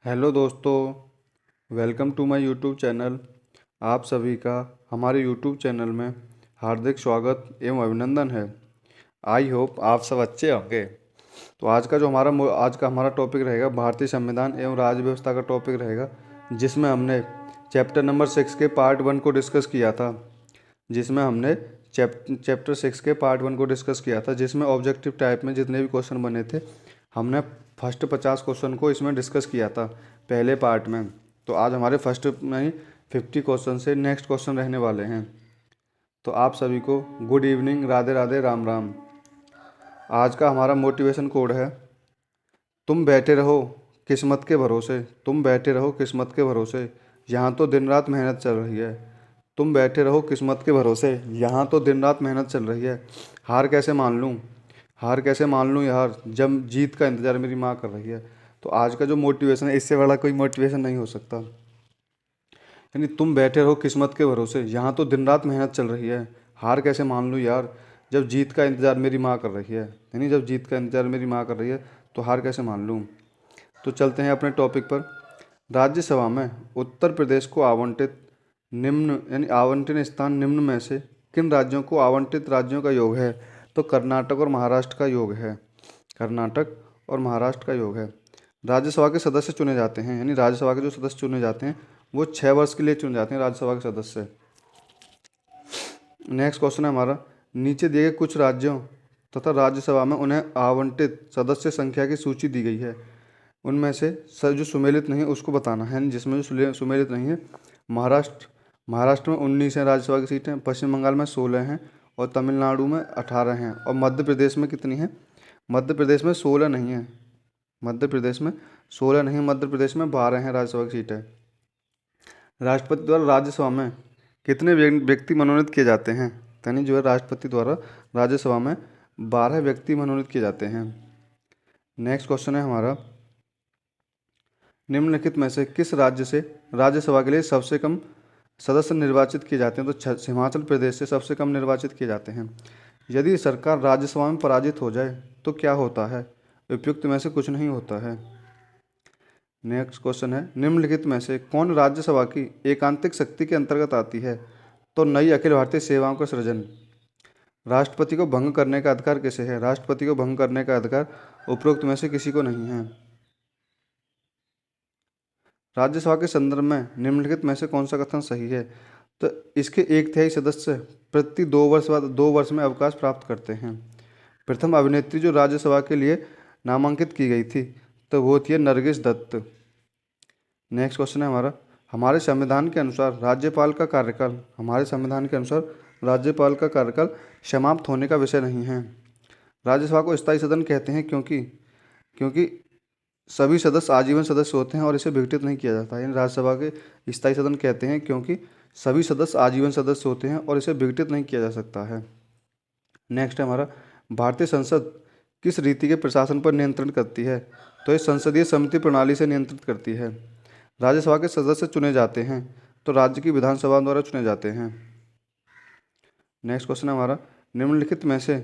Hello दोस्तों, welcome to my YouTube channel. आप सभी का हमारे यूट्यूब चैनल में हार्दिक स्वागत एवं अभिनंदन है। आई होप आप सब अच्छे होंगे। तो आज का हमारा टॉपिक रहेगा भारतीय संविधान एवं राज्य व्यवस्था का टॉपिक रहेगा, जिसमें हमने चैप्टर नंबर 6 के पार्ट 1 को डिस्कस किया था। चैप्टर 6 के पार्ट 1 को डिस्कस किया था, जिसमें ऑब्जेक्टिव टाइप में जितने भी क्वेश्चन बने थे, हमने फर्स्ट 50 क्वेश्चन को इसमें डिस्कस किया था पहले पार्ट में। तो आज हमारे फर्स्ट में ही 50 क्वेश्चन से नेक्स्ट क्वेश्चन रहने वाले हैं। तो आप सभी को गुड इवनिंग, राधे राधे, राम राम। आज का हमारा मोटिवेशन कोड है, तुम बैठे रहो किस्मत के भरोसे, तुम बैठे रहो किस्मत के भरोसे, यहाँ तो दिन रात मेहनत चल रही है। तुम बैठे रहो किस्मत के भरोसे, यहाँ तो दिन रात मेहनत चल रही है। हार कैसे मान लूँ, हार कैसे मान लूँ यार, जब जीत का इंतज़ार मेरी माँ कर रही है। तो आज का जो मोटिवेशन है, इससे बड़ा कोई मोटिवेशन नहीं हो सकता। यानी तुम बैठे रहो किस्मत के भरोसे, यहाँ तो दिन रात मेहनत चल रही है। हार कैसे मान लूँ यार, जब जीत का इंतज़ार मेरी माँ कर रही है। यानी जब जीत का इंतज़ार मेरी माँ कर रही है, तो हार कैसे मान लूँ। तो चलते हैं अपने टॉपिक पर। राज्यसभा में उत्तर प्रदेश को आवंटित निम्न यानी आवंटन स्थान निम्न में से किन राज्यों को आवंटित राज्यों का योग है। तो कर्नाटक और महाराष्ट्र का योग है। कर्नाटक और महाराष्ट्र का योग है। राज्यसभा के सदस्य चुने जाते हैं, यानी राज्यसभा के जो सदस्य चुने जाते हैं वो 6 वर्ष के लिए चुने जाते हैं राज्यसभा के सदस्य। नेक्स्ट क्वेश्चन है हमारा, नीचे दिए गए कुछ राज्यों तथा राज्यसभा में उन्हें आवंटित सदस्य संख्या की सूची दी गई है, उनमें से जो सुमेलित नहीं है उसको बताना है। जिसमें जो सुमेलित नहीं है, महाराष्ट्र में 19 हैं राज्यसभा की सीटें, पश्चिम बंगाल में 16 हैं और तमिलनाडु में 18 हैं। और मध्य प्रदेश में कितनी हैं? मध्य प्रदेश में 16 नहीं है। मध्य प्रदेश में 16 नहीं, मध्य प्रदेश में 12 हैं राज्यसभा की सीटें। राष्ट्रपति द्वारा राज्यसभा में कितने व्यक्ति मनोनीत किए जाते हैं? यानी जो है राष्ट्रपति द्वारा राज्यसभा में 12 व्यक्ति मनोनीत किए जाते हैं। नेक्स्ट क्वेश्चन है हमारा, निम्नलिखित में से किस राज्य से राज्यसभा के लिए सबसे कम सदस्य निर्वाचित किए जाते हैं? तो हिमाचल प्रदेश से सबसे कम निर्वाचित किए जाते हैं। यदि सरकार राज्यसभा में पराजित हो जाए तो क्या होता है? उपयुक्त में से कुछ नहीं होता है। नेक्स्ट क्वेश्चन है, निम्नलिखित में से कौन राज्यसभा की एकांतिक शक्ति के अंतर्गत आती है? तो नई अखिल भारतीय सेवाओं का सृजन। राष्ट्रपति को भंग करने का अधिकार किसे है? राष्ट्रपति को भंग करने का अधिकार उपरोक्त में से किसी को नहीं है। राज्यसभा के संदर्भ में निम्नलिखित में से कौन सा कथन सही है? तो इसके 1/3 सदस्य प्रति 2 वर्ष बाद 2 वर्ष में अवकाश प्राप्त करते हैं। प्रथम अभिनेत्री जो राज्यसभा के लिए नामांकित की गई थी, तो वो थी नरगिस दत्त। नेक्स्ट क्वेश्चन है हमारा, हमारे संविधान के अनुसार राज्यपाल का कार्यकाल समाप्त होने का विषय नहीं है। राज्यसभा को स्थायी सदन कहते हैं क्योंकि सभी सदस्य आजीवन सदस्य होते हैं और इसे विघटित नहीं किया जाता है। यानी राज्यसभा के स्थायी सदन कहते हैं क्योंकि सभी सदस्य आजीवन सदस्य होते हैं और इसे विघटित नहीं किया जा सकता है। नेक्स्ट है हमारा, भारतीय संसद किस रीति के प्रशासन पर नियंत्रण करती है? तो ये संसदीय समिति प्रणाली से नियंत्रित करती है। राज्यसभा के सदस्य चुने जाते हैं तो राज्य की विधानसभा द्वारा चुने जाते हैं। नेक्स्ट क्वेश्चन है हमारा, निम्नलिखित में से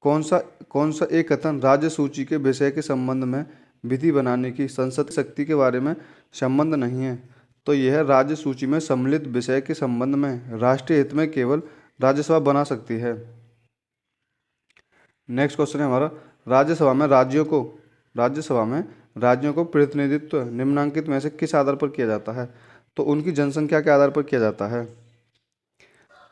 कौन सा एक कथन राज्य सूची के विषय के संबंध में विधि बनाने की संसद शक्ति के बारे में संबंध नहीं है? तो यह है, राज्य सूची में सम्मिलित विषय के संबंध में राष्ट्रीय हित में केवल राज्यसभा बना सकती है। नेक्स्ट क्वेश्चन है हमारा, राज्यसभा में राज्यों को प्रतिनिधित्व निम्नांकित में से किस आधार पर किया जाता है? तो उनकी जनसंख्या के आधार पर किया जाता है।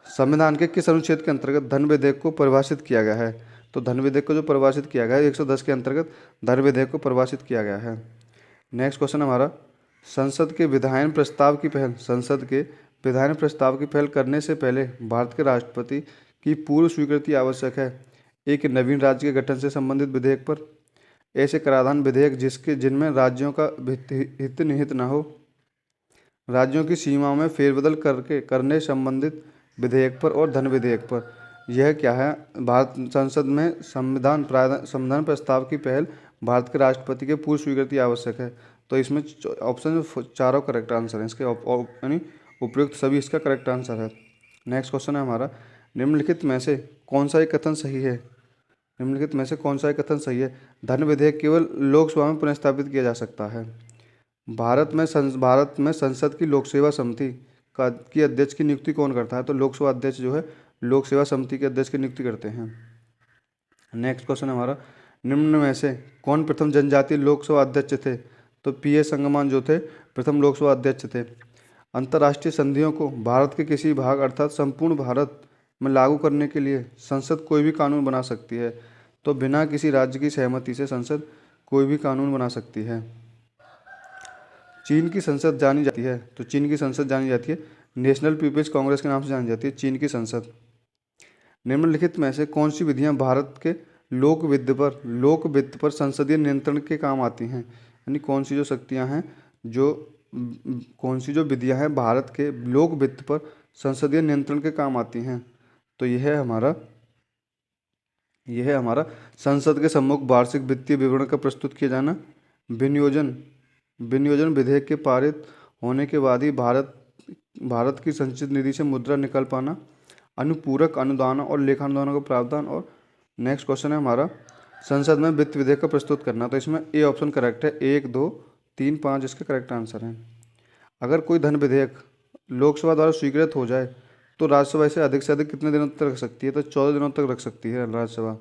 संविधान के किस अनुच्छेद के अंतर्गत धन विधेयक को परिभाषित किया गया है? तो धन विधेयक को जो परिभाषित किया गया है 110 के अंतर्गत धन विधेयक को परिभाषित किया गया है। नेक्स्ट क्वेश्चन हमारा, संसद के विधायन प्रस्ताव की पहल करने से पहले भारत के राष्ट्रपति की पूर्व स्वीकृति आवश्यक है एक नवीन राज्य के गठन से संबंधित विधेयक पर। ऐसे कराधान विधेयक जिनमें राज्यों का हित निहित न हो, राज्यों की सीमाओं में फेरबदल करने संबंधित विधेयक पर और धन विधेयक पर। यह क्या है? भारत संसद में संविधान प्रस्ताव की पहल भारत के राष्ट्रपति के पूर्व स्वीकृति आवश्यक है। तो इसमें ऑप्शन चारों करेक्ट आंसर हैं इसके, यानी उपयुक्त सभी इसका करेक्ट आंसर है। नेक्स्ट क्वेश्चन है हमारा, निम्नलिखित में से कौन सा एक कथन सही है? धन विधेयक केवल लोकसभा में पुनर्स्थापित किया जा सकता है। भारत में संसद की लोक सेवा समिति की अध्यक्ष की नियुक्ति कौन करता है? तो लोकसभा अध्यक्ष जो है लोक सेवा समिति के अध्यक्ष की नियुक्ति करते हैं। नेक्स्ट क्वेश्चन है हमारा, निम्न में से कौन प्रथम जनजातीय लोकसभा अध्यक्ष थे? तो पी.एस. संगमान जो थे प्रथम लोकसभा अध्यक्ष थे। अंतर्राष्ट्रीय संधियों को भारत के किसी भाग अर्थात संपूर्ण भारत में लागू करने के लिए संसद कोई भी कानून बना सकती है। तो बिना किसी राज्य की सहमति से संसद कोई भी कानून बना सकती है। चीन की संसद जानी जाती है, तो चीन की संसद जानी जाती है नेशनल पीपल्स कांग्रेस के नाम से जानी जाती है चीन की संसद। निम्नलिखित में से कौन सी विधियां भारत के लोक वित्त पर संसदीय नियंत्रण के काम आती हैं? यानी कौन सी जो शक्तियां हैं कौन सी जो विधियां हैं भारत के लोक वित्त पर संसदीय नियंत्रण के काम आती हैं? तो यह है हमारा संसद के सम्मुख वार्षिक वित्तीय विवरण का प्रस्तुत किया जाना, विनियोजन विधेयक के पारित होने के बाद ही भारत की संचित निधि से मुद्रा निकल पाना, अनुपूरक अनुदान और लेखानुदानों का प्रावधान। और नेक्स्ट क्वेश्चन है हमारा, संसद में वित्त विधेयक का प्रस्तुत करना। तो इसमें ए ऑप्शन करेक्ट है, 1, 2, 3, 5 इसके करेक्ट आंसर हैं। अगर कोई धन विधेयक लोकसभा द्वारा स्वीकृत हो जाए तो राज्यसभा इसे अधिक से अधिक कितने दिनों तक रख सकती है? तो 14 दिनों तक रख सकती है राज्यसभा।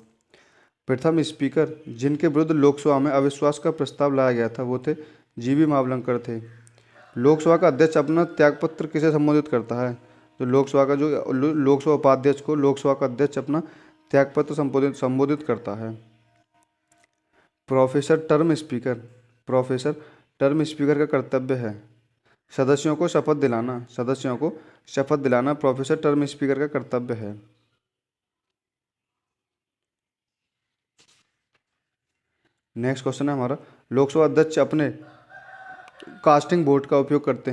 प्रथम स्पीकर जिनके विरुद्ध लोकसभा में अविश्वास का प्रस्ताव लाया गया था वो थे जीवी मावलंकर थे। लोकसभा का अध्यक्ष अपना त्यागपत्र किसे संबोधित करता है? तो लोकसभा उपाध्यक्ष को लोकसभा का अध्यक्ष अपना त्यागपत्र संबोधित करता है। प्रोफेसर टर्म स्पीकर का कर्तव्य है सदस्यों को शपथ दिलाना प्रोफेसर टर्म स्पीकर का कर्तव्य है। नेक्स्ट क्वेश्चन है हमारा, लोकसभा अध्यक्ष अपने कास्टिंग वोट का उपयोग करते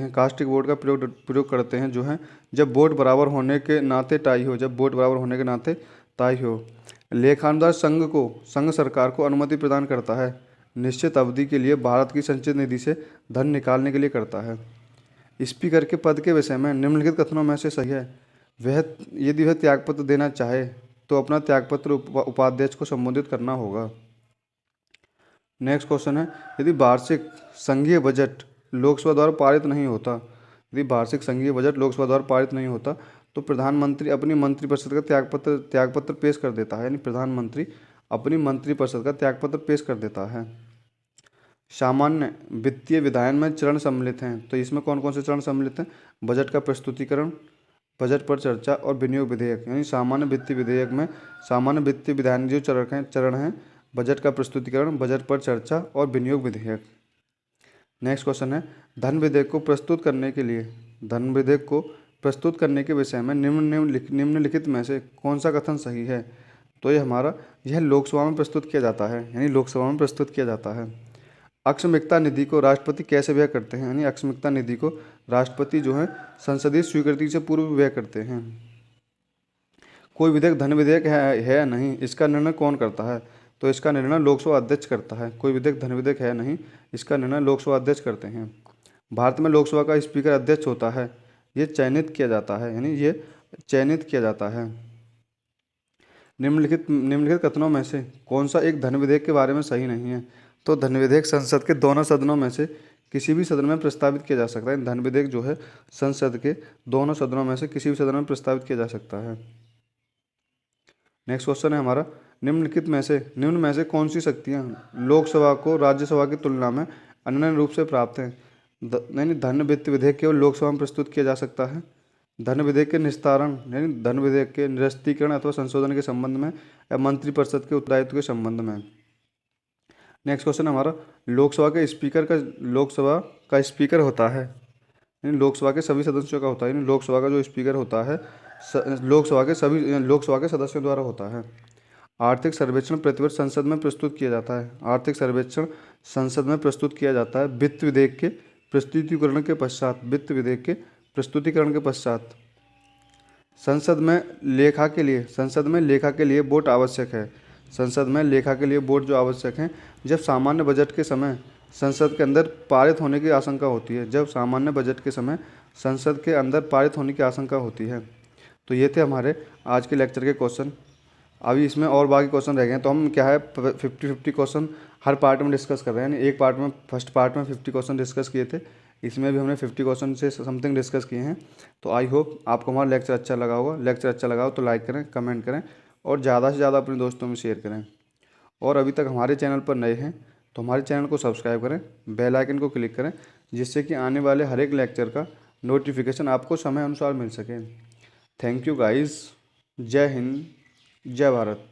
हैं जो है जब वोट बराबर होने के नाते टाई हो। लेखानुदान संघ सरकार को अनुमति प्रदान करता है, निश्चित अवधि के लिए भारत की संचित निधि से धन निकालने के लिए करता है। स्पीकर के पद के विषय में निम्नलिखित कथनों में से सही है? यदि वह त्यागपत्र देना चाहे तो अपना त्यागपत्र उपाध्यक्ष को संबोधित करना होगा। नेक्स्ट क्वेश्चन है, यदि वार्षिक संघीय बजट लोकसभा द्वारा पारित नहीं होता तो प्रधानमंत्री अपनी मंत्रिपरिषद का त्यागपत्र पेश कर देता है। यानी प्रधानमंत्री अपनी मंत्रिपरिषद का त्यागपत्र पेश कर देता है। सामान्य वित्तीय विधायन में चरण सम्मिलित हैं, तो इसमें कौन कौन से चरण सम्मिलित हैं? बजट का प्रस्तुतिकरण, बजट पर चर्चा और विनियोग विधेयक। यानी सामान्य वित्तीय विधेयक में सामान्य वित्तीय विधायन जो चरण हैं बजट का प्रस्तुतिकरण, बजट पर चर्चा और विनियोग विधेयक। नेक्स्ट क्वेश्चन है, धन विधेयक को प्रस्तुत करने के विषय में निम्नलिखित में से कौन सा कथन सही है? तो यह लोकसभा में प्रस्तुत किया जाता है, यानी लोकसभा में प्रस्तुत किया जाता है। अक्षमिकता निधि को राष्ट्रपति कैसे व्यय करते हैं? यानी अक्षमिकता निधि को राष्ट्रपति जो है संसदीय स्वीकृति से पूर्व व्यय करते हैं। कोई विधेयक धन विधेयक है या नहीं, इसका निर्णय कौन करता है? तो इसका निर्णय लोकसभा अध्यक्ष करता है। कोई विधेयक धन विधेयक है नहीं, इसका निर्णय लोकसभा अध्यक्ष करते हैं। भारत में लोकसभा का स्पीकर अध्यक्ष होता है, ये चयनित किया जाता है। निम्नलिखित कथनों में से कौन सा एक धन विधेयक के बारे में सही नहीं है? तो धन विधेयक संसद के दोनों सदनों में से किसी भी सदन में प्रस्तावित किया जा सकता है। धन विधेयक जो है संसद के दोनों सदनों में से किसी भी सदन में प्रस्तावित किया जा सकता है। नेक्स्ट क्वेश्चन है हमारा, निम्न में से कौन सी शक्तियाँ लोकसभा को राज्यसभा की तुलना में अनन्य रूप से प्राप्त हैं? यानी धन वित्त विधेयक केवल लोकसभा में प्रस्तुत किया जा सकता है। धन विधेयक के निस्तारण यानी धन विधेयक के निरस्तीकरण अथवा संशोधन के संबंध में या मंत्रिपरिषद के उत्तरदायित्व के संबंध में। नेक्स्ट क्वेश्चन हमारा, लोकसभा का स्पीकर होता है, यानी लोकसभा के सभी सदस्यों का होता है। यानी लोकसभा का जो स्पीकर होता है लोकसभा के सदस्यों द्वारा होता है। आर्थिक सर्वेक्षण प्रतिवर्ष संसद में प्रस्तुत किया जाता है। आर्थिक सर्वेक्षण संसद में प्रस्तुत किया जाता है वित्त विधेयक के प्रस्तुतिकरण के पश्चात। संसद में लेखा के लिए वोट आवश्यक है। संसद में लेखा के लिए वोट जो आवश्यक हैं जब सामान्य बजट के समय संसद के अंदर पारित होने की आशंका होती है। तो ये थे हमारे आज के लेक्चर के क्वेश्चन। अभी इसमें और बाकी क्वेश्चन रह गए हैं, तो हम 50-50 क्वेश्चन हर पार्ट में डिस्कस कर रहे हैं, यानी एक पार्ट में फर्स्ट पार्ट में 50 क्वेश्चन डिस्कस किए थे, इसमें भी हमने 50 क्वेश्चन से समथिंग डिस्कस किए हैं। तो आई होप आपको हमारा लेक्चर अच्छा लगा होगा। लेक्चर अच्छा लगा हो तो लाइक करें, कमेंट करें और ज़्यादा से ज़्यादा अपने दोस्तों में शेयर करें। और अभी तक हमारे चैनल पर नए हैं तो हमारे चैनल को सब्सक्राइब करें, बेल आइकन को क्लिक करें, जिससे कि आने वाले हर एक लेक्चर का नोटिफिकेशन आपको समय अनुसार मिल सके। Thank you guys. जय हिंद, जय भारत।